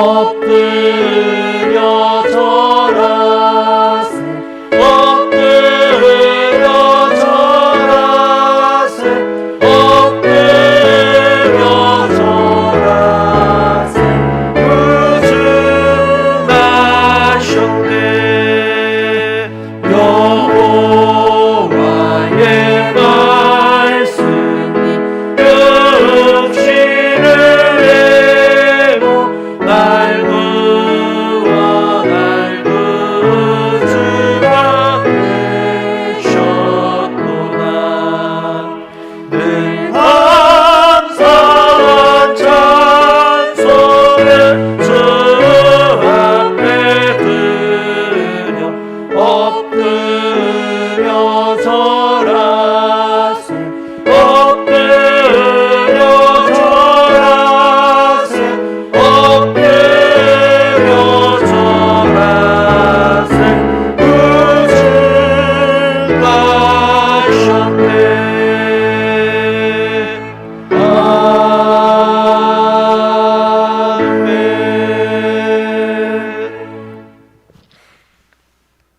엎드려 절하세 엎드려 절하세 엎드려 절하세 구주 나셨네 여호와의 말씀이 육신을 내고 날 구워 날 구주가 되셨구나 늘 감사한 찬송을 주 앞에 드려 엎드려 절하세 엎드려 절하세 엎드려 절하세 구주 가셨네 아멘.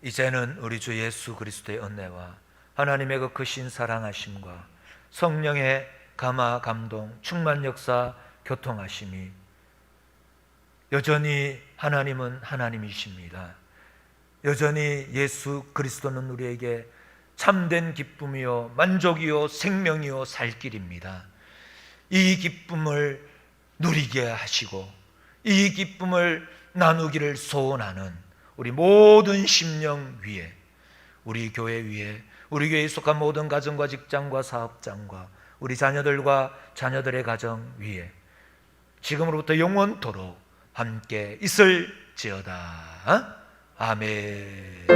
이제는 우리 주 예수 그리스도의 은혜와 하나님의 그 크신 사랑하심과 성령의 감화 감동 충만 역사 교통하심이 여전히 하나님은 하나님이십니다. 여전히 예수 그리스도는 우리에게 참된 기쁨이요 만족이요 생명이요 살 길입니다. 이 기쁨을 누리게 하시고 이 기쁨을 나누기를 소원하는 우리 모든 심령 위에, 우리 교회 위에, 우리 교회에 속한 모든 가정과 직장과 사업장과 우리 자녀들과 자녀들의 가정 위에 지금으로부터 영원토록 함께 있을지어다. 아멘.